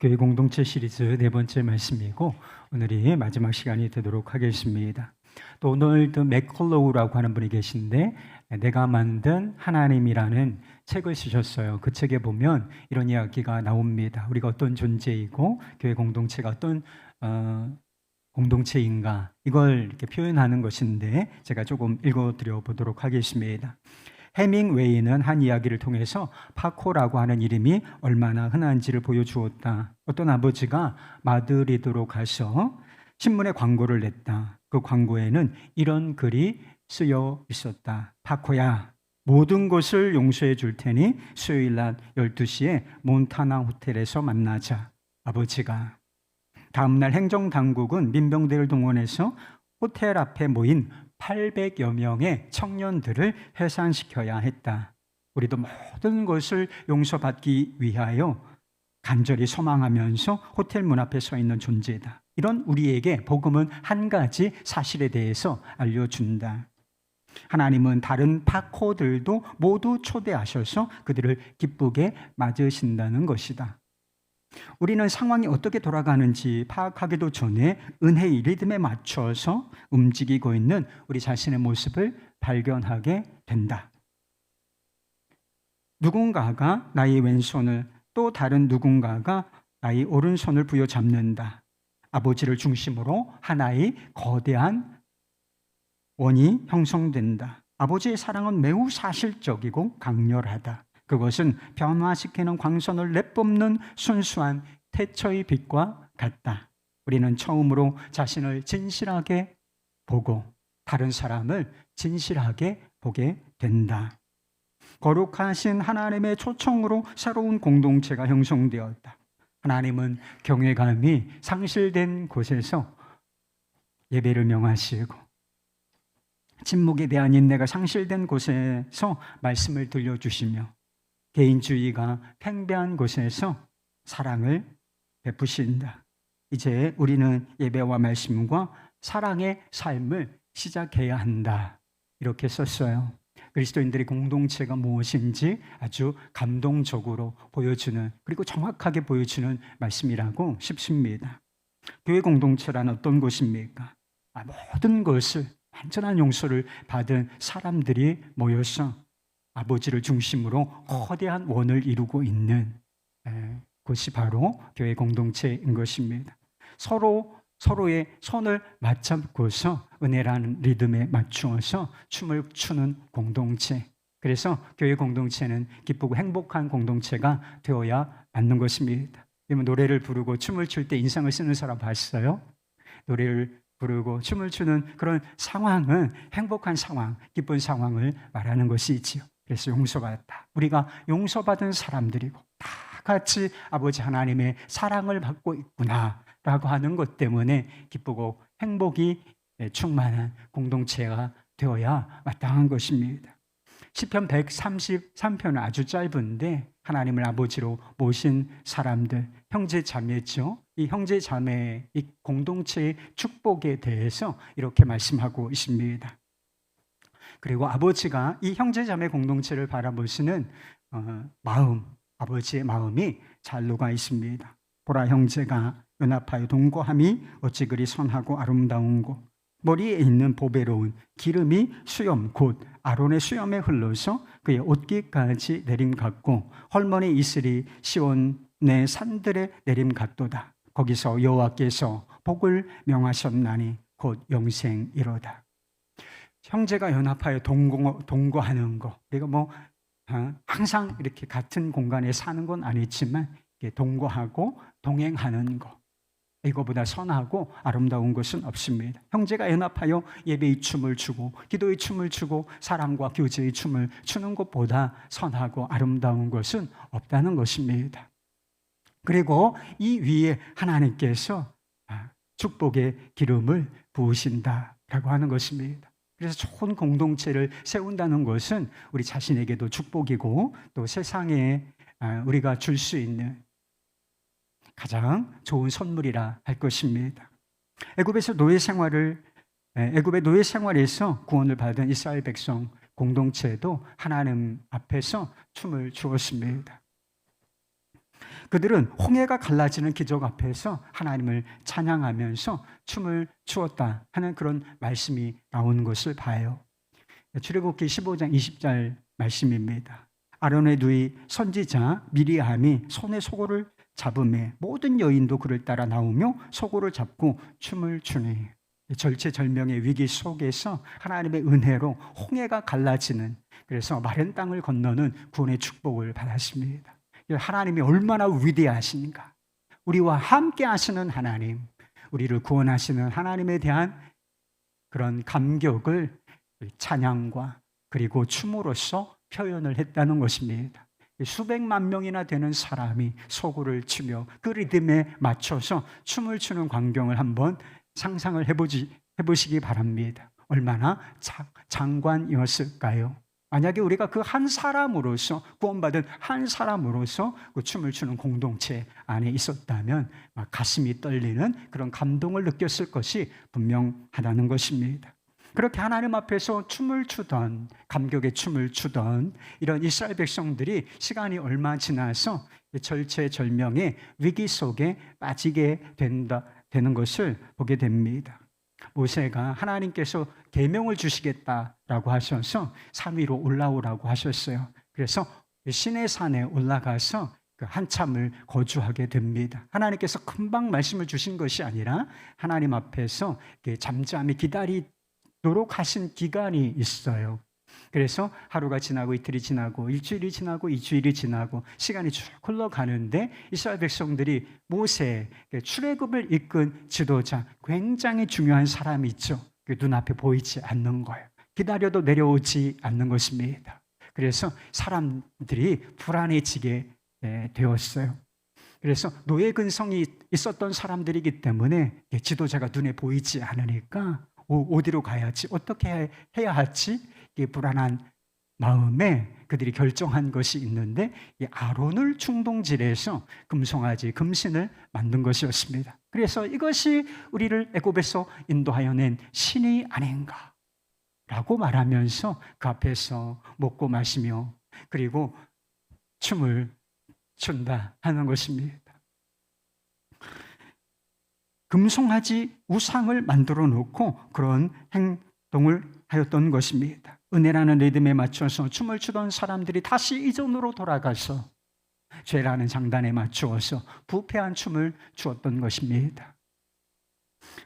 교회 공동체 시리즈 네 번째 말씀이고 오늘이 마지막 시간이 되도록 하겠습니다. 또 오늘 맥컬로우라고 하는 분이 계신데 내가 만든 하나님이라는 책을 쓰셨어요. 그 책에 보면 이런 이야기가 나옵니다. 우리가 어떤 존재이고 교회 공동체가 어떤 공동체인가 이걸 이렇게 표현하는 것인데 제가 조금 읽어드려 보도록 하겠습니다. 해밍웨이는 한 이야기를 통해서 파코라고 하는 이름이 얼마나 흔한지를 보여주었다. 어떤 아버지가 마드리드로 가서 신문에 광고를 냈다. 그 광고에는 이런 글이 쓰여 있었다. 파코야, 모든 것을 용서해 줄 테니 수요일 낮 12시에 몬타나 호텔에서 만나자. 아버지가. 다음날 행정당국은 민병대를 동원해서 호텔 앞에 모인 800여 명의 청년들을 해산시켜야 했다. 우리도 모든 것을 용서받기 위하여 간절히 소망하면서 호텔 문 앞에 서 있는 존재다. 이런 우리에게 복음은 한 가지 사실에 대해서 알려준다. 하나님은 다른 파코들도 모두 초대하셔서 그들을 기쁘게 맞으신다는 것이다. 우리는 상황이 어떻게 돌아가는지 파악하기도 전에 은혜의 리듬에 맞춰서 움직이고 있는 우리 자신의 모습을 발견하게 된다. 누군가가 나의 왼손을 또 다른 누군가가 나의 오른손을 부여잡는다. 아버지를 중심으로 하나의 거대한 원이 형성된다. 아버지의 사랑은 매우 사실적이고 강렬하다. 그것은 변화시키는 광선을 내뿜는 순수한 태초의 빛과 같다. 우리는 처음으로 자신을 진실하게 보고 다른 사람을 진실하게 보게 된다. 거룩하신 하나님의 초청으로 새로운 공동체가 형성되었다. 하나님은 경외감이 상실된 곳에서 예배를 명하시고 침묵에 대한 인내가 상실된 곳에서 말씀을 들려주시며 개인주의가 팽배한 곳에서 사랑을 베푸신다. 이제 우리는 예배와 말씀과 사랑의 삶을 시작해야 한다. 이렇게 썼어요. 그리스도인들의 공동체가 무엇인지 아주 감동적으로 보여주는, 그리고 정확하게 보여주는 말씀이라고 싶습니다. 교회 공동체란 어떤 곳입니까? 모든 것을 완전한 용서를 받은 사람들이 모여서 아버지를 중심으로 거대한 원을 이루고 있는 곳이 바로 교회 공동체인 것입니다. 서로의 손을 맞잡고서 은혜라는 리듬에 맞추어서 춤을 추는 공동체. 그래서 교회 공동체는 기쁘고 행복한 공동체가 되어야 맞는 것입니다. 여러분, 노래를 부르고 춤을 출 때 인상을 쓰는 사람 봤어요? 노래를 부르고 춤을 추는 그런 상황은 행복한 상황, 기쁜 상황을 말하는 것이지요. 그래서 용서받았다. 우리가 용서받은 사람들이고 다 같이 아버지 하나님의 사랑을 받고 있구나 라고 하는 것 때문에 기쁘고 행복이 충만한 공동체가 되어야 마땅한 것입니다. 시편 133편은 아주 짧은데 하나님을 아버지로 모신 사람들, 형제 자매죠. 이 형제 자매의 이 공동체의 축복에 대해서 이렇게 말씀하고 있습니다. 그리고 아버지가 이 형제 자매 공동체를 바라보시는 마음, 아버지의 마음이 잘 녹아 있습니다. 보라, 형제가 연합하여 동거함이 어찌 그리 선하고 아름다운고, 머리에 있는 보배로운 기름이 수염 곧 아론의 수염에 흘러서 그의 옷깃까지 내림 같고 헐머니 이슬이 시온의 산들에 내림 같도다. 거기서 여호와께서 복을 명하셨나니 곧 영생이로다. 형제가 연합하여 동거하는 거, 우리가 항상 이렇게 같은 공간에 사는 건 아니지만 동거하고 동행하는 거, 이거보다 선하고 아름다운 것은 없습니다. 형제가 연합하여 예배의 춤을 추고 기도의 춤을 추고 사랑과 교제의 춤을 추는 것보다 선하고 아름다운 것은 없다는 것입니다. 그리고 이 위에 하나님께서 축복의 기름을 부으신다라고 하는 것입니다. 그래서 좋은 공동체를 세운다는 것은 우리 자신에게도 축복이고 또 세상에 우리가 줄 수 있는 가장 좋은 선물이라 할 것입니다. 애굽의 노예 생활에서 구원을 받은 이스라엘 백성 공동체도 하나님 앞에서 춤을 추었습니다. 그들은 홍해가 갈라지는 기적 앞에서 하나님을 찬양하면서 춤을 추었다 하는 그런 말씀이 나오는 것을 봐요. 출애굽기 15장 20절 말씀입니다. 아론의 누이 선지자 미리암이 손에 소고를 잡음에 모든 여인도 그를 따라 나오며 소고를 잡고 춤을 추니, 절체절명의 위기 속에서 하나님의 은혜로 홍해가 갈라지는, 그래서 마른 땅을 건너는 구원의 축복을 받았습니다. 하나님이 얼마나 위대하신가. 우리와 함께 하시는 하나님, 우리를 구원하시는 하나님에 대한 그런 감격을 찬양과 그리고 춤으로써 표현을 했다는 것입니다. 수백만 명이나 되는 사람이 소고를 추며 그 리듬에 맞춰서 춤을 추는 광경을 한번 상상을 해보시기 바랍니다. 얼마나 장관이었을까요? 만약에 우리가 그 한 사람으로서, 구원받은 한 사람으로서 그 춤을 추는 공동체 안에 있었다면 가슴이 떨리는 그런 감동을 느꼈을 것이 분명하다는 것입니다. 그렇게 하나님 앞에서 춤을 추던, 감격의 춤을 추던 이런 이스라엘 백성들이 시간이 얼마 지나서 절체절명의 위기 속에 빠지게 되는 것을 보게 됩니다. 모세가 하나님께서 계명을 주시겠다라고 하셔서 산 위로 올라오라고 하셨어요. 그래서 시내산에 올라가서 한참을 거주하게 됩니다. 하나님께서 금방 말씀을 주신 것이 아니라 하나님 앞에서 잠잠히 기다리도록 하신 기간이 있어요. 그래서 하루가 지나고 이틀이 지나고 일주일이 지나고 2주일이 지나고 시간이 쭉 흘러가는데 이스라엘 백성들이 모세, 출애굽을 이끈 지도자, 굉장히 중요한 사람이 있죠. 눈앞에 보이지 않는 거예요. 기다려도 내려오지 않는 것입니다. 그래서 사람들이 불안해지게 되었어요. 그래서 노예 근성이 있었던 사람들이기 때문에 지도자가 눈에 보이지 않으니까 어디로 가야지, 어떻게 해야 할지 불안한 마음에 그들이 결정한 것이 있는데, 이 아론을 충동질해서 금송아지, 금신을 만든 것이었습니다. 그래서 이것이 우리를 애굽에서 인도하여 낸 신이 아닌가 라고 말하면서 그 앞에서 먹고 마시며 그리고 춤을 춘다 하는 것입니다. 금송아지 우상을 만들어 놓고 그런 행동을 하였던 것입니다. 은혜라는 리듬에 맞춰서 춤을 추던 사람들이 다시 이전으로 돌아가서 죄라는 장단에 맞추어서 부패한 춤을 추었던 것입니다.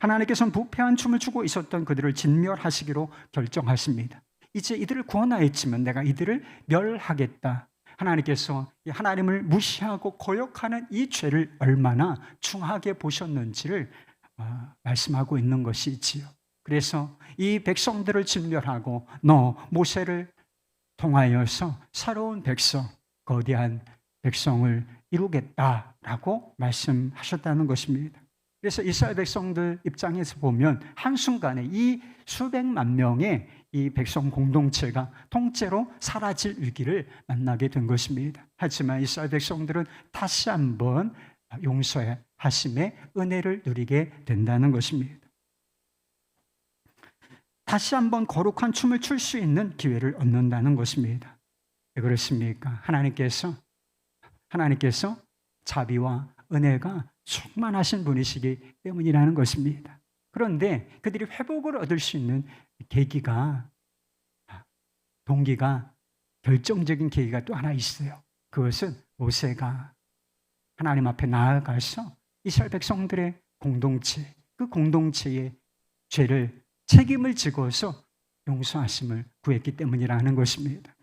하나님께서는 부패한 춤을 추고 있었던 그들을 진멸하시기로 결정하십니다. 이제 이들을 구원하였지만 내가 이들을 멸하겠다. 하나님께서 하나님을 무시하고 거역하는 이 죄를 얼마나 중하게 보셨는지를 말씀하고 있는 것이지요. 그래서 이 백성들을 진멸하고 너 모세를 통하여서 새로운 백성, 거대한 백성을 이루겠다라고 말씀하셨다는 것입니다. 그래서 이스라엘 백성들 입장에서 보면 한순간에 이 수백만 명의 이 백성 공동체가 통째로 사라질 위기를 만나게 된 것입니다. 하지만 이스라엘 백성들은 다시 한번 용서하심의 은혜를 누리게 된다는 것입니다. 다시 한번 거룩한 춤을 출 수 있는 기회를 얻는다는 것입니다. 왜 그렇습니까? 하나님께서 자비와 은혜가 충만하신 분이시기 때문이라는 것입니다. 그런데 그들이 회복을 얻을 수 있는 동기가, 결정적인 계기가 또 하나 있어요. 그것은 모세가 하나님 앞에 나아가서 이스라엘 백성들의 공동체, 그 공동체의 죄를 책임을 지고서 용서하심을 구했기 때문이라는 것입니다.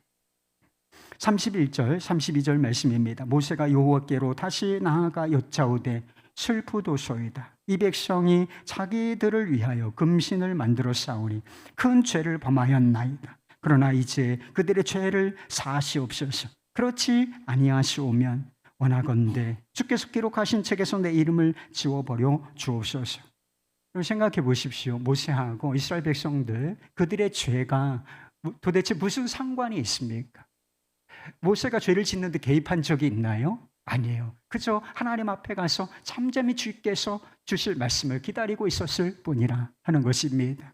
31절, 32절 말씀입니다. 모세가 여호와께로 다시 나아가 여짜오되 슬프도소이다. 이 백성이 자기들을 위하여 금신을 만들어 싸우니 큰 죄를 범하였나이다. 그러나 이제 그들의 죄를 사하시옵소서. 그렇지 아니하시오면 원하건대 주께서 기록하신 책에서 내 이름을 지워버려 주옵소서. 생각해 보십시오. 모세하고 이스라엘 백성들, 그들의 죄가 도대체 무슨 상관이 있습니까? 모세가 죄를 짓는 데 개입한 적이 있나요? 아니에요. 그저 하나님 앞에 가서 잠잠히 주께서 주실 말씀을 기다리고 있었을 뿐이라 하는 것입니다.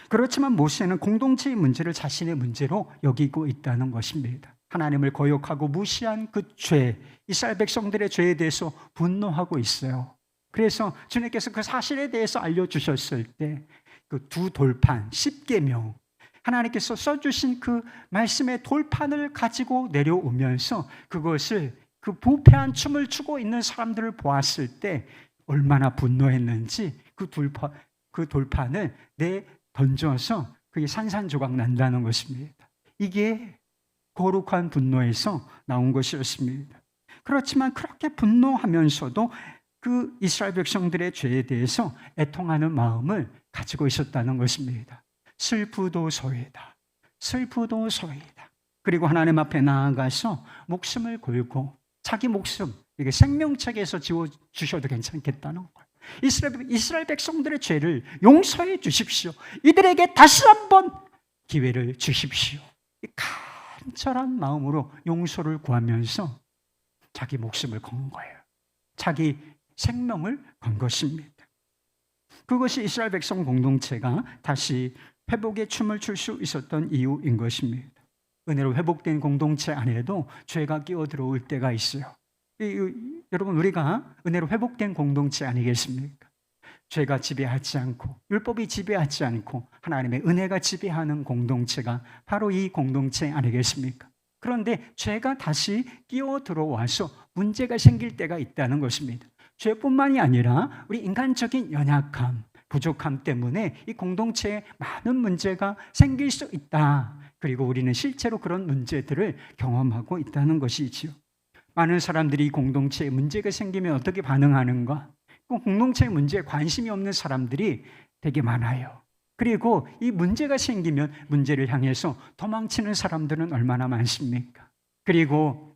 그렇지만 모세는 공동체의 문제를 자신의 문제로 여기고 있다는 것입니다. 하나님을 거역하고 무시한 그 죄, 이스라엘 백성들의 죄에 대해서 분노하고 있어요. 그래서 주님께서 그 사실에 대해서 알려주셨을 때 그 두 돌판, 10계명, 하나님께서 써주신 그 말씀의 돌판을 가지고 내려오면서 그것을 그 부패한 춤을 추고 있는 사람들을 보았을 때 얼마나 분노했는지 그 돌판을 던져서 그게 산산조각 난다는 것입니다. 이게 거룩한 분노에서 나온 것이었습니다. 그렇지만 그렇게 분노하면서도 그 이스라엘 백성들의 죄에 대해서 애통하는 마음을 가지고 있었다는 것입니다. 슬프도소이다. 슬프도소이다. 그리고 하나님 앞에 나아가서 목숨을 걸고 자기 목숨, 이게 생명책에서 지워주셔도 괜찮겠다는 거예요. 이스라엘 백성들의 죄를 용서해 주십시오. 이들에게 다시 한번 기회를 주십시오. 간절한 마음으로 용서를 구하면서 자기 목숨을 건 거예요. 자기 생명을 건 것입니다. 그것이 이스라엘 백성 공동체가 다시 회복의 춤을 출 수 있었던 이유인 것입니다. 은혜로 회복된 공동체 안에도 죄가 끼어들어올 때가 있어요. 여러분, 우리가 은혜로 회복된 공동체 아니겠습니까? 죄가 지배하지 않고 율법이 지배하지 않고 하나님의 은혜가 지배하는 공동체가 바로 이 공동체 아니겠습니까? 그런데 죄가 다시 끼어들어와서 문제가 생길 때가 있다는 것입니다. 죄뿐만이 아니라 우리 인간적인 연약함, 부족함 때문에 이 공동체에 많은 문제가 생길 수 있다. 그리고 우리는 실제로 그런 문제들을 경험하고 있다는 것이지요. 많은 사람들이 이 공동체에 문제가 생기면 어떻게 반응하는가? 그 공동체의 문제에 관심이 없는 사람들이 되게 많아요. 그리고 이 문제가 생기면 문제를 향해서 도망치는 사람들은 얼마나 많습니까? 그리고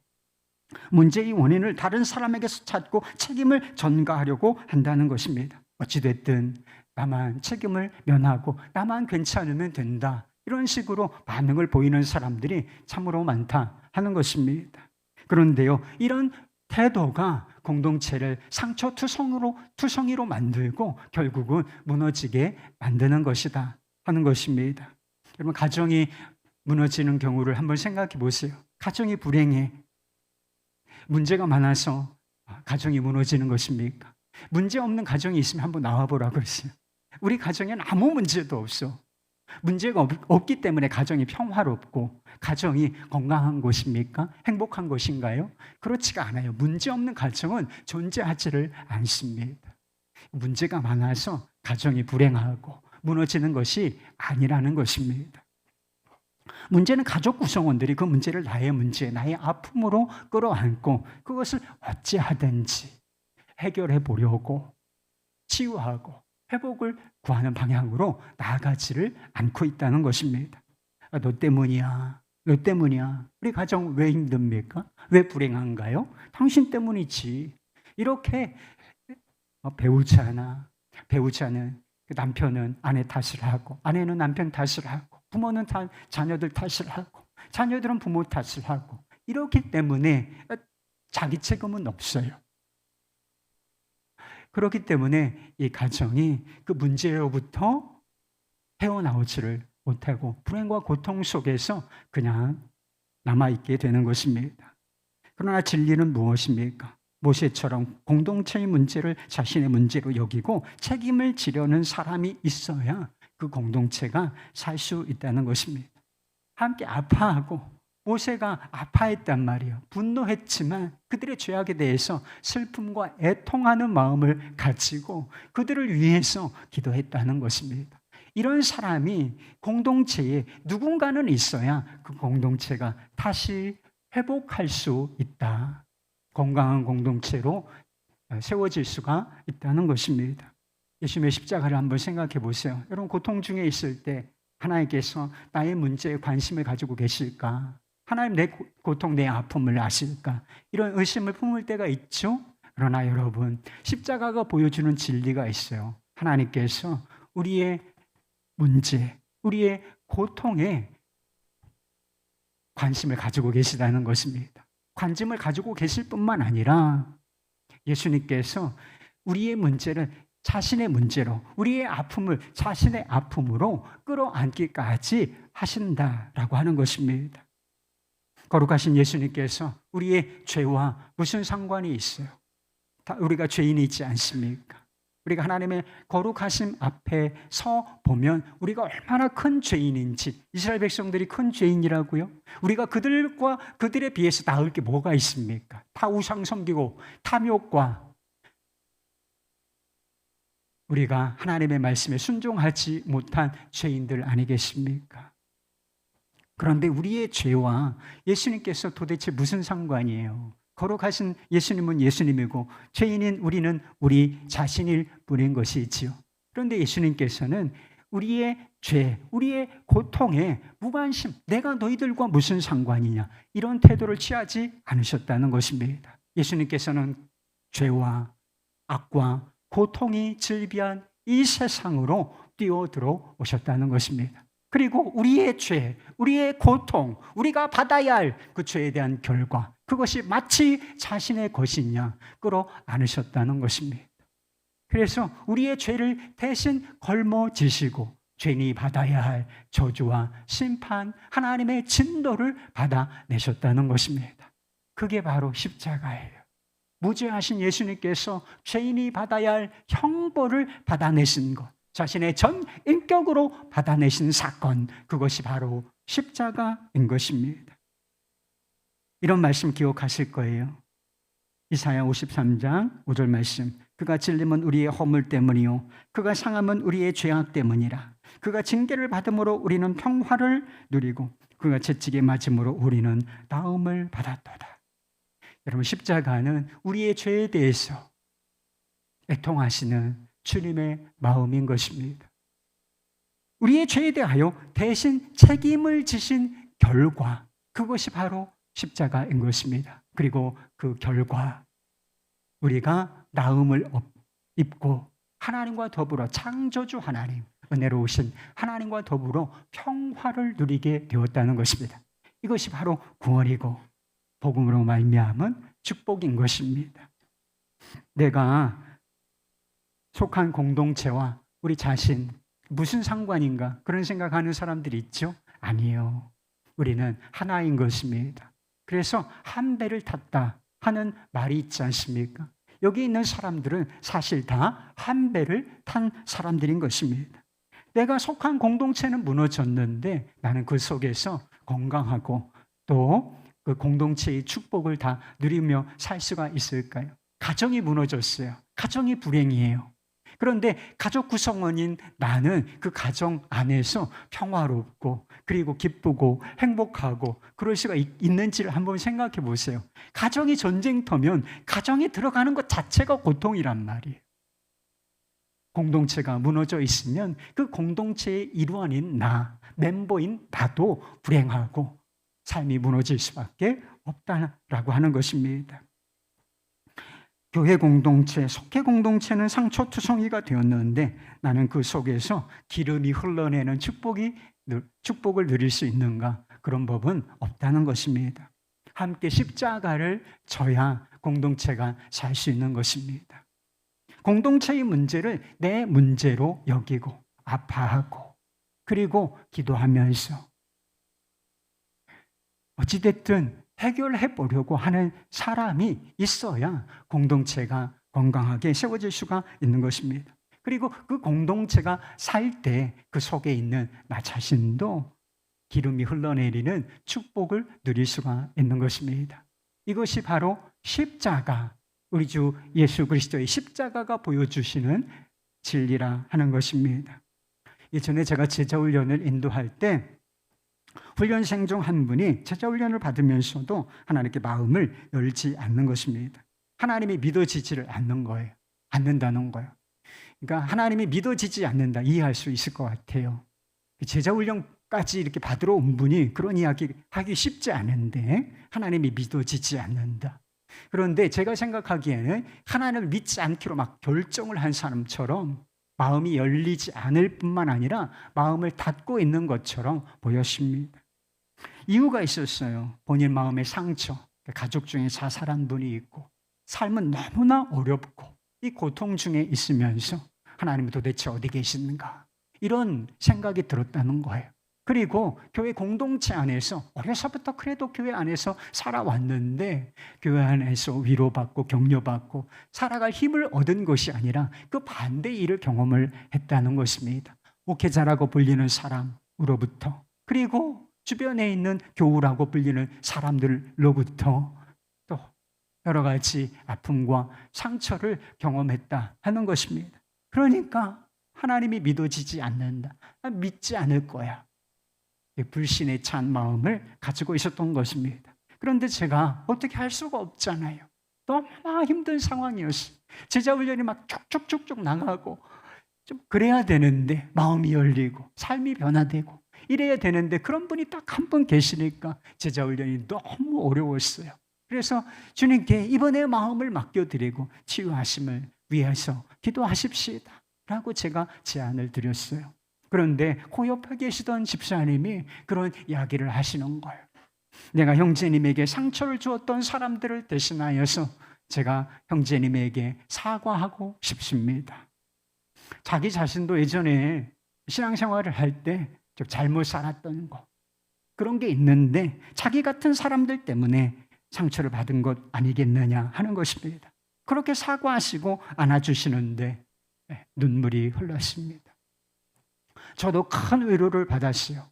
문제의 원인을 다른 사람에게서 찾고 책임을 전가하려고 한다는 것입니다. 어찌됐든 나만 책임을 면하고 나만 괜찮으면 된다. 이런 식으로 반응을 보이는 사람들이 참으로 많다 하는 것입니다. 그런데요, 이런 태도가 공동체를 상처투성이로 만들고 결국은 무너지게 만드는 것이다 하는 것입니다. 여러분, 가정이 무너지는 경우를 한번 생각해 보세요. 가정이 불행해. 문제가 많아서 가정이 무너지는 것입니까? 문제 없는 가정이 있으면 한번 나와보라고 했어요. 우리 가정에는 아무 문제도 없어. 문제가 없기 때문에 가정이 평화롭고 가정이 건강한 곳입니까? 행복한 것인가요? 그렇지가 않아요. 문제 없는 가정은 존재하지를 않습니다. 문제가 많아서 가정이 불행하고 무너지는 것이 아니라는 것입니다. 문제는 가족 구성원들이 그 문제를 나의 문제, 나의 아픔으로 끌어안고 그것을 어찌하든지 해결해 보려고 치유하고 회복을 구하는 방향으로 나아가지를 않고 있다는 것입니다. 너 때문이야. 너 때문이야. 우리 가정 왜 힘듭니까? 왜 불행한가요? 당신 때문이지. 이렇게 배우자는 남편은 아내 탓을 하고 아내는 남편 탓을 하고 부모는 자녀들 탓을 하고 자녀들은 부모 탓을 하고 이렇기 때문에 자기 책임은 없어요. 그렇기 때문에 이 가정이 그 문제로부터 헤어나오지를 못하고 불행과 고통 속에서 그냥 남아있게 되는 것입니다. 그러나 진리는 무엇입니까? 모세처럼 공동체의 문제를 자신의 문제로 여기고 책임을 지려는 사람이 있어야 그 공동체가 살 수 있다는 것입니다. 함께 아파하고 모세가 아파했단 말이에요. 분노했지만 그들의 죄악에 대해서 슬픔과 애통하는 마음을 가지고 그들을 위해서 기도했다는 것입니다. 이런 사람이 공동체에 누군가는 있어야 그 공동체가 다시 회복할 수 있다. 건강한 공동체로 세워질 수가 있다는 것입니다. 예수님의 십자가를 한번 생각해 보세요. 여러분, 고통 중에 있을 때 하나님께서 나의 문제에 관심을 가지고 계실까? 하나님 내 고통, 내 아픔을 아실까? 이런 의심을 품을 때가 있죠. 그러나 여러분, 십자가가 보여주는 진리가 있어요. 하나님께서 우리의 문제, 우리의 고통에 관심을 가지고 계시다는 것입니다. 관심을 가지고 계실 뿐만 아니라 예수님께서 우리의 문제를 자신의 문제로, 우리의 아픔을 자신의 아픔으로 끌어안기까지 하신다라고 하는 것입니다. 거룩하신 예수님께서 우리의 죄와 무슨 상관이 있어요? 우리가 죄인이 있지 않습니까? 우리가 하나님의 거룩하심 앞에 서 보면 우리가 얼마나 큰 죄인인지, 이스라엘 백성들이 큰 죄인이라고요? 우리가 그들에 비해서 나을 게 뭐가 있습니까? 다 우상 섬기고 탐욕과 우리가 하나님의 말씀에 순종하지 못한 죄인들 아니겠습니까? 그런데 우리의 죄와 예수님께서 도대체 무슨 상관이에요? 거룩하신 예수님은 예수님이고 죄인인 우리는 우리 자신일 뿐인 것이지요. 그런데 예수님께서는 우리의 죄, 우리의 고통에 무관심, 내가 너희들과 무슨 상관이냐, 이런 태도를 취하지 않으셨다는 것입니다. 예수님께서는 죄와 악과 고통이 즐비한 이 세상으로 뛰어들어 오셨다는 것입니다. 그리고 우리의 죄, 우리의 고통, 우리가 받아야 할 그 죄에 대한 결과, 그것이 마치 자신의 것이냐 끌어 안으셨다는 것입니다. 그래서 우리의 죄를 대신 걸머지시고 죄인이 받아야 할 저주와 심판, 하나님의 진노를 받아내셨다는 것입니다. 그게 바로 십자가예요. 무죄하신 예수님께서 죄인이 받아야 할 형벌을 받아내신 것, 자신의 전 인격으로 받아내신 사건, 그것이 바로 십자가인 것입니다. 이런 말씀 기억하실 거예요. 이사야 53장 5절 말씀. 그가 찔림은 우리의 허물 때문이요 그가 상함은 우리의 죄악 때문이라. 그가 징계를 받음으로 우리는 평화를 누리고 그가 채찍에 맞음으로 우리는 나음을 받았도다. 여러분, 십자가는 우리의 죄에 대해서 애통하시는 주님의 마음인 것입니다. 우리의 죄에 대하여 대신 책임을 지신 결과, 그것이 바로 십자가인 것입니다. 그리고 그 결과, 우리가 나음을 입고 하나님과 더불어, 창조주 하나님, 은혜로우신 하나님과 더불어 평화를 누리게 되었다는 것입니다. 이것이 바로 구원이고 복음으로 말미암은 축복인 것입니다. 내가 속한 공동체와 우리 자신 무슨 상관인가, 그런 생각하는 사람들이 있죠? 아니에요. 우리는 하나인 것입니다. 그래서 한 배를 탔다 하는 말이 있지 않습니까? 여기 있는 사람들은 사실 다 한 배를 탄 사람들인 것입니다. 내가 속한 공동체는 무너졌는데 나는 그 속에서 건강하고 또 그 공동체의 축복을 다 누리며 살 수가 있을까요? 가정이 무너졌어요. 가정이 불행이에요. 그런데 가족 구성원인 나는 그 가정 안에서 평화롭고 그리고 기쁘고 행복하고 그럴 수가 있는지를 한번 생각해 보세요. 가정이 전쟁터면 가정에 들어가는 것 자체가 고통이란 말이에요. 공동체가 무너져 있으면 그 공동체의 일원인 나, 멤버인 나도 불행하고 삶이 무너질 수밖에 없다라고 하는 것입니다. 교회 공동체, 속회 공동체는 상처투성이가 되었는데 나는 그 속에서 기름이 흘러내는 축복을 누릴 수 있는가? 그런 법은 없다는 것입니다. 함께 십자가를 져야 공동체가 살 수 있는 것입니다. 공동체의 문제를 내 문제로 여기고 아파하고 그리고 기도하면서 어찌됐든 해결해 보려고 하는 사람이 있어야 공동체가 건강하게 세워질 수가 있는 것입니다. 그리고 그 공동체가 살 때 그 속에 있는 나 자신도 기름이 흘러내리는 축복을 누릴 수가 있는 것입니다. 이것이 바로 십자가, 우리 주 예수 그리스도의 십자가가 보여주시는 진리라 하는 것입니다. 예전에 제가 제자훈련을 인도할 때 훈련생 중 한 분이 제자훈련을 받으면서도 하나님께 마음을 열지 않는 것입니다. 하나님이 믿어지지를 않는다는 거예요. 그러니까 하나님이 믿어지지 않는다, 이해할 수 있을 것 같아요. 제자훈련까지 이렇게 받으러 온 분이 그런 이야기 하기 쉽지 않은데 하나님이 믿어지지 않는다. 그런데 제가 생각하기에는 하나님을 믿지 않기로 막 결정을 한 사람처럼 마음이 열리지 않을 뿐만 아니라 마음을 닫고 있는 것처럼 보였습니다. 이유가 있었어요. 본인 마음의 상처, 가족 중에 자살한 분이 있고 삶은 너무나 어렵고 이 고통 중에 있으면서 하나님은 도대체 어디 계시는가, 이런 생각이 들었다는 거예요. 그리고 교회 공동체 안에서 어려서부터 그래도 교회 안에서 살아왔는데 교회 안에서 위로받고 격려받고 살아갈 힘을 얻은 것이 아니라 그 반대의 일을 경험을 했다는 것입니다. 목회자라고 불리는 사람으로부터, 그리고 주변에 있는 교우라고 불리는 사람들로부터 또 여러 가지 아픔과 상처를 경험했다 하는 것입니다. 그러니까 하나님이 믿어지지 않는다, 믿지 않을 거야, 불신에 찬 마음을 가지고 있었던 것입니다. 그런데 제가 어떻게 할 수가 없잖아요. 너무나 힘든 상황이었어요. 제자 훈련이 막 쭉쭉쭉쭉 나가고 좀 그래야 되는데 마음이 열리고 삶이 변화되고 이래야 되는데 그런 분이 딱 한 분 계시니까 제자 훈련이 너무 어려웠어요. 그래서 주님께 이번에 마음을 맡겨드리고 치유하심을 위해서 기도하십시다 라고 제가 제안을 드렸어요. 그런데 그 옆에 계시던 집사님이 그런 이야기를 하시는 거예요. 내가 형제님에게 상처를 주었던 사람들을 대신하여서 제가 형제님에게 사과하고 싶습니다. 자기 자신도 예전에 신앙생활을 할 때 좀 잘못 살았던 거, 그런 게 있는데 자기 같은 사람들 때문에 상처를 받은 것 아니겠느냐 하는 것입니다. 그렇게 사과하시고 안아주시는데 눈물이 흘렀습니다. 저도 큰 위로를 받았어요.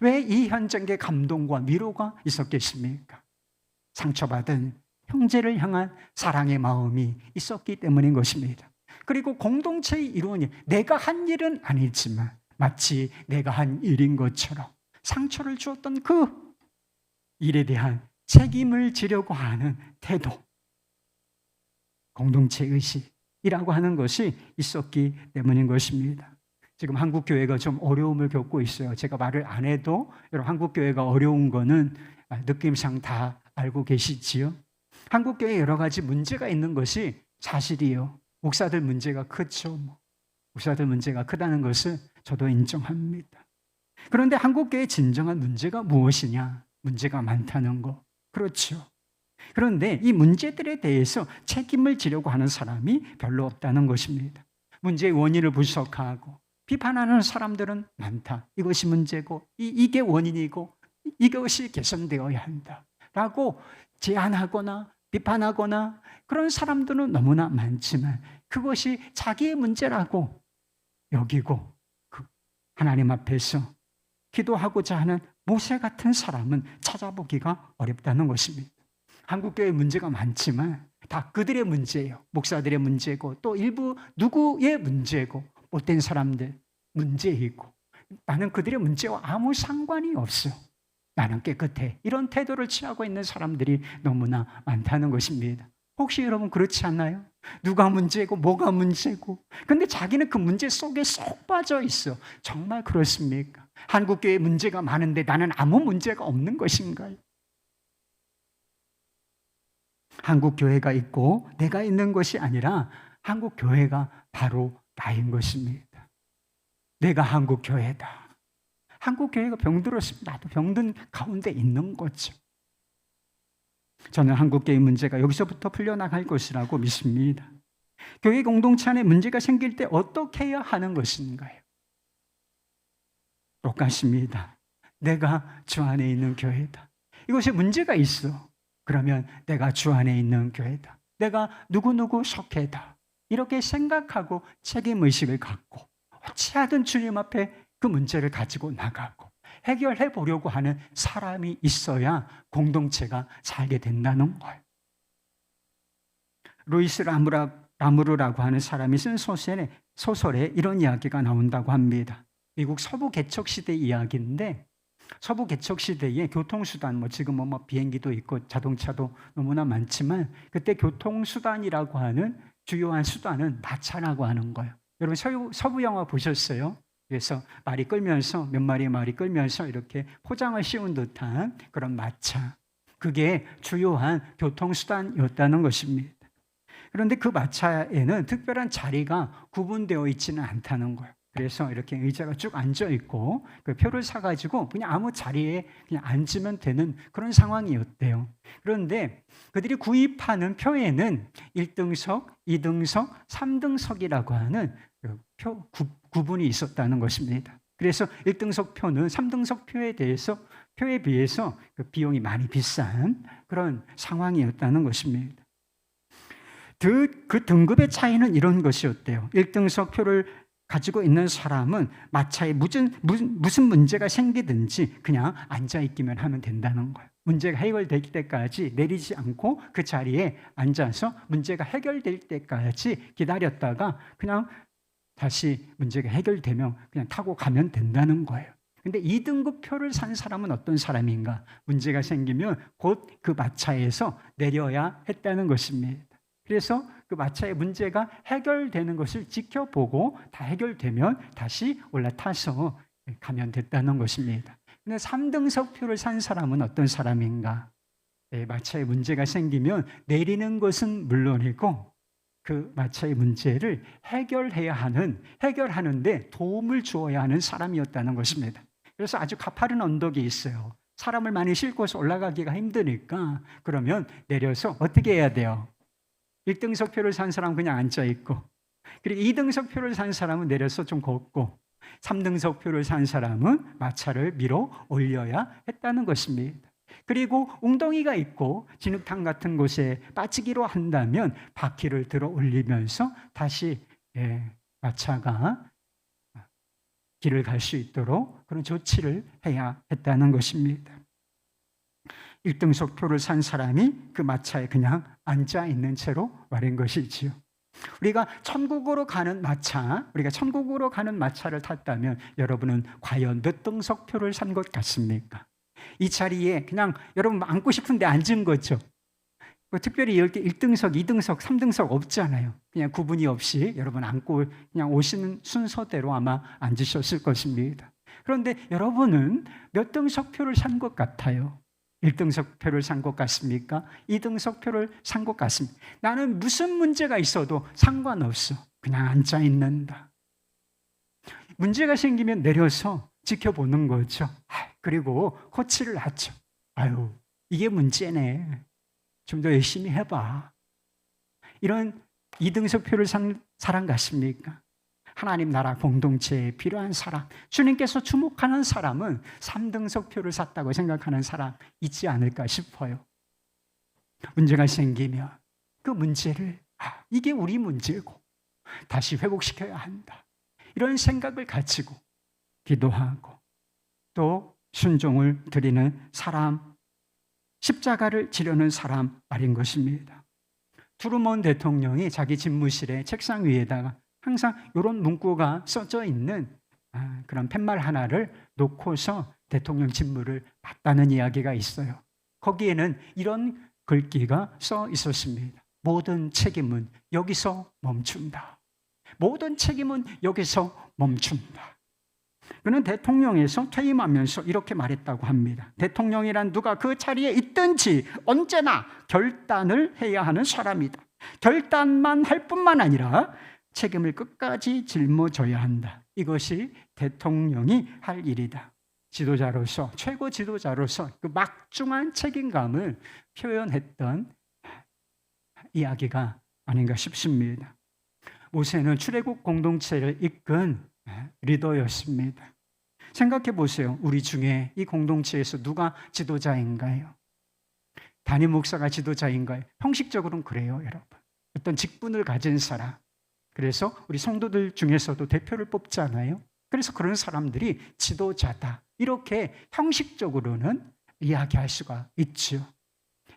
왜 이 현장에 감동과 위로가 있었겠습니까? 상처받은 형제를 향한 사랑의 마음이 있었기 때문인 것입니다. 그리고 공동체의 이론이 내가 한 일은 아니지만 마치 내가 한 일인 것처럼 상처를 주었던 그 일에 대한 책임을 지려고 하는 태도, 공동체 의식이라고 하는 것이 있었기 때문인 것입니다. 지금 한국교회가 좀 어려움을 겪고 있어요. 제가 말을 안 해도 여러분 한국교회가 어려운 거는 느낌상 다 알고 계시지요. 한국교회에 여러 가지 문제가 있는 것이 사실이에요. 목사들 문제가 크죠. 목사들 문제가 크다는 것을 저도 인정합니다. 그런데 한국교회의 진정한 문제가 무엇이냐? 문제가 많다는 거. 그렇죠. 그런데 이 문제들에 대해서 책임을 지려고 하는 사람이 별로 없다는 것입니다. 문제의 원인을 분석하고 비판하는 사람들은 많다. 이것이 문제고 이게 원인이고 이것이 개선되어야 한다라고 제안하거나 비판하거나 그런 사람들은 너무나 많지만 그것이 자기의 문제라고 여기고 하나님 앞에서 기도하고자 하는 모세 같은 사람은 찾아보기가 어렵다는 것입니다. 한국교회 문제가 많지만 다 그들의 문제예요. 목사들의 문제고 또 일부 누구의 문제고 못된 사람들 문제이고 나는 그들의 문제와 아무 상관이 없어. 나는 깨끗해. 이런 태도를 취하고 있는 사람들이 너무나 많다는 것입니다. 혹시 여러분 그렇지 않나요? 누가 문제고 뭐가 문제고 근데 자기는 그 문제 속에 쏙 빠져 있어. 정말 그렇습니까? 한국교회에 문제가 많은데 나는 아무 문제가 없는 것인가요? 한국교회가 있고 내가 있는 것이 아니라 한국교회가 바로 나인 것입니다. 내가 한국교회다. 한국교회가 병들었으면 나도 병든 가운데 있는 거죠. 저는 한국교회 문제가 여기서부터 풀려나갈 것이라고 믿습니다. 교회 공동체 안에 문제가 생길 때 어떻게 해야 하는 것인가요? 똑같습니다. 내가 주 안에 있는 교회다. 이것에 문제가 있어. 그러면 내가 주 안에 있는 교회다. 내가 누구누구 속해다. 이렇게 생각하고 책임의식을 갖고 어찌하든 주님 앞에 그 문제를 가지고 나가고 해결해 보려고 하는 사람이 있어야 공동체가 살게 된다는 거예요. 루이스 라무르라고 하는 사람이 쓴 소설에 이런 이야기가 나온다고 합니다. 미국 서부 개척 시대 이야기인데 서부 개척 시대에 교통수단, 지금 비행기도 있고 자동차도 너무나 많지만 그때 교통수단이라고 하는 주요한 수단은 마차라고 하는 거예요. 여러분 서부 영화 보셨어요? 그래서 말이 끌면서 몇 마리의 말이 끌면서 이렇게 포장을 씌운 듯한 그런 마차. 그게 주요한 교통수단이었다는 것입니다. 그런데 그 마차에는 특별한 자리가 구분되어 있지는 않다는 거예요. 그래서 이렇게 의자가 쭉 앉아 있고 그 표를 사가지고 그냥 아무 자리에 그냥 앉으면 되는 그런 상황이었대요. 그런데 그들이 구입하는 표에는 1등석, 2등석, 3등석이라고 하는 구분이 있었다는 것입니다. 그래서 1등석 표는 3등석 표에 비해서 그 비용이 많이 비싼 그런 상황이었다는 것입니다. 그 등급의 차이는 이런 것이었대요. 1등석 표를 가지고 있는 사람은 마차에 무슨 문제가 생기든지 그냥 앉아있기만 하면 된다는 거예요. 문제가 해결될 때까지 내리지 않고 그 자리에 앉아서 문제가 해결될 때까지 기다렸다가 그냥 다시 문제가 해결되면 그냥 타고 가면 된다는 거예요. 근데 2등급 표를 산 사람은 어떤 사람인가? 문제가 생기면 곧 그 마차에서 내려야 했다는 것입니다. 그래서 그 마차의 문제가 해결되는 것을 지켜보고 다 해결되면 다시 올라타서 가면 됐다는 것입니다. 근데 3등석 표를 산 사람은 어떤 사람인가? 마차에 문제가 생기면 내리는 것은 물론이고 그 마차의 문제를 해결하는데 도움을 주어야 하는 사람이었다는 것입니다. 그래서 아주 가파른 언덕이 있어요. 사람을 많이 싣고서 올라가기가 힘드니까 그러면 내려서 어떻게 해야 돼요? 1등석 표를 산 사람은 그냥 앉아있고, 그리고 2등석 표를 산 사람은 내려서 좀 걷고, 3등석 표를 산 사람은 마차를 밀어 올려야 했다는 것입니다. 그리고 웅덩이가 있고 진흙탕 같은 곳에 빠지기로 한다면 바퀴를 들어 올리면서 다시 마차가 길을 갈 수 있도록 그런 조치를 해야 했다는 것입니다. 1등석 표를 산 사람이 그 마차에 그냥 앉아 있는 채로 말인 것이지요. 우리가 천국으로 가는 마차를 탔다면 여러분은 과연 몇 등석 표를 산 것 같습니까? 이 자리에 그냥 여러분 앉고 싶은데 앉은 거죠. 특별히 이렇게 1등석, 2등석, 3등석 없잖아요. 그냥 구분이 없이 여러분 앉고 그냥 오시는 순서대로 아마 앉으셨을 것입니다. 그런데 여러분은 몇 등석 표를 산 것 같아요? 1등석 표를 산 것 같습니까? 2등석 표를 산 것 같습니까? 나는 무슨 문제가 있어도 상관없어. 그냥 앉아 있는다. 문제가 생기면 내려서 지켜보는 거죠. 그리고 코치를 하죠. 아유, 이게 문제네. 좀 더 열심히 해봐. 이런 2등석 표를 산 사람 같습니까? 하나님 나라 공동체에 필요한 사람, 주님께서 주목하는 사람은 3등석 표를 샀다고 생각하는 사람 있지 않을까 싶어요. 문제가 생기면 그 문제를 이게 우리 문제고 다시 회복시켜야 한다. 이런 생각을 가지고 기도하고 또 순종을 드리는 사람, 십자가를 지려는 사람 말인 것입니다. 트루먼 대통령이 자기 집무실에 책상 위에다가 항상 이런 문구가 써져 있는 그런 팻말 하나를 놓고서 대통령 직무를 맡다는 이야기가 있어요. 거기에는 이런 글귀가 써 있었습니다. 모든 책임은 여기서 멈춘다. 모든 책임은 여기서 멈춘다. 그는 대통령에서 퇴임하면서 이렇게 말했다고 합니다. 대통령이란 누가 그 자리에 있든지 언제나 결단을 해야 하는 사람이다. 결단만 할 뿐만 아니라 책임을 끝까지 짊어져야 한다. 이것이 대통령이 할 일이다. 지도자로서, 최고 지도자로서 그 막중한 책임감을 표현했던 이야기가 아닌가 싶습니다. 모세는 출애굽 공동체를 이끈 리더였습니다. 생각해 보세요. 우리 중에 이 공동체에서 누가 지도자인가요? 담임 목사가 지도자인가요? 형식적으로는 그래요, 여러분. 어떤 직분을 가진 사람. 그래서 우리 성도들 중에서도 대표를 뽑잖아요. 그래서 그런 사람들이 지도자다. 이렇게 형식적으로는 이야기할 수가 있죠.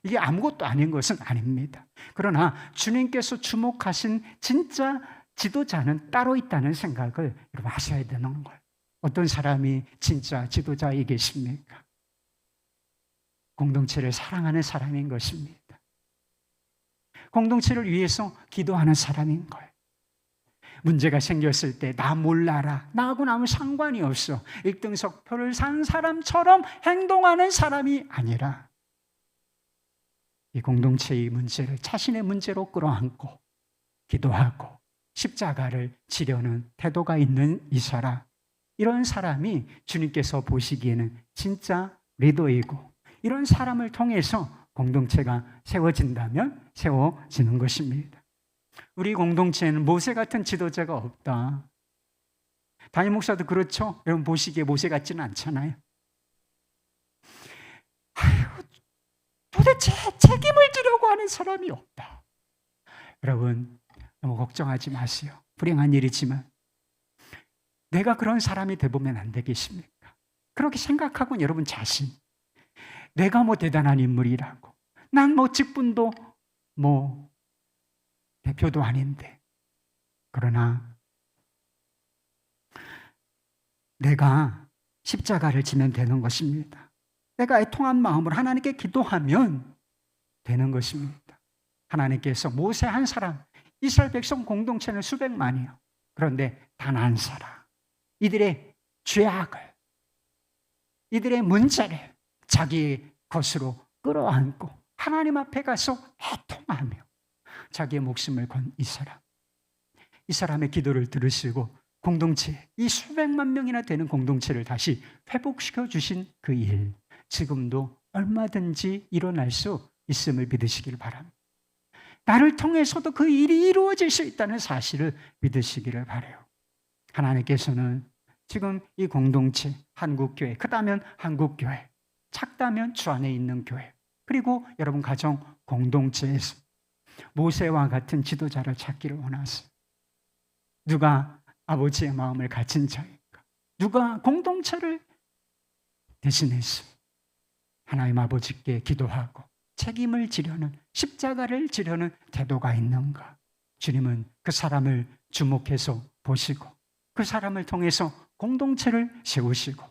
이게 아무것도 아닌 것은 아닙니다. 그러나 주님께서 주목하신 진짜 지도자는 따로 있다는 생각을 여러분 하셔야 되는 거예요. 어떤 사람이 진짜 지도자이겠습니까? 공동체를 사랑하는 사람인 것입니다. 공동체를 위해서 기도하는 사람인 거예요. 문제가 생겼을 때 나 몰라라. 나하고는 아무 상관이 없어. 1등석 표를 산 사람처럼 행동하는 사람이 아니라 이 공동체의 문제를 자신의 문제로 끌어안고 기도하고 십자가를 지려는 태도가 있는 이 사람, 이런 사람이 주님께서 보시기에는 진짜 리더이고 이런 사람을 통해서 공동체가 세워진다면 세워지는 것입니다. 우리 공동체에는 모세 같은 지도자가 없다. 담임 목사도 그렇죠? 여러분 보시기에 모세 같지는 않잖아요. 아유, 도대체 책임을 지려고 하는 사람이 없다. 여러분 너무 걱정하지 마세요. 불행한 일이지만 내가 그런 사람이 돼보면 안 되겠습니까? 그렇게 생각하고 여러분 자신, 내가 뭐 대단한 인물이라고, 난 뭐 직분도 뭐 대표도 아닌데, 그러나 내가 십자가를 지면 되는 것입니다. 내가 애통한 마음으로 하나님께 기도하면 되는 것입니다. 하나님께서 모세 한 사람, 이스라엘 백성 공동체는 수백만이요. 그런데 단 한 사람, 이들의 죄악을, 이들의 문제를 자기 것으로 끌어안고 하나님 앞에 가서 애통하며 자기의 목숨을 건 이 사람, 이 사람의 기도를 들으시고 공동체, 이 수백만 명이나 되는 공동체를 다시 회복시켜 주신 그 일, 지금도 얼마든지 일어날 수 있음을 믿으시길 바랍니다. 나를 통해서도 그 일이 이루어질 수 있다는 사실을 믿으시기를 바라요. 하나님께서는 지금 이 공동체, 한국교회, 크다면 한국교회, 작다면 주 안에 있는 교회, 그리고 여러분 가정 공동체에서 모세와 같은 지도자를 찾기를 원하세요. 누가 아버지의 마음을 가진 자일까? 누가 공동체를 대신해서 하나님 아버지께 기도하고 책임을 지려는, 십자가를 지려는 태도가 있는가? 주님은 그 사람을 주목해서 보시고 그 사람을 통해서 공동체를 세우시고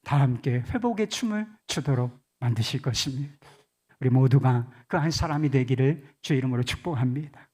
다 함께 회복의 춤을 추도록 만드실 것입니다. 우리 모두가 그 한 사람이 되기를 주의 이름으로 축복합니다.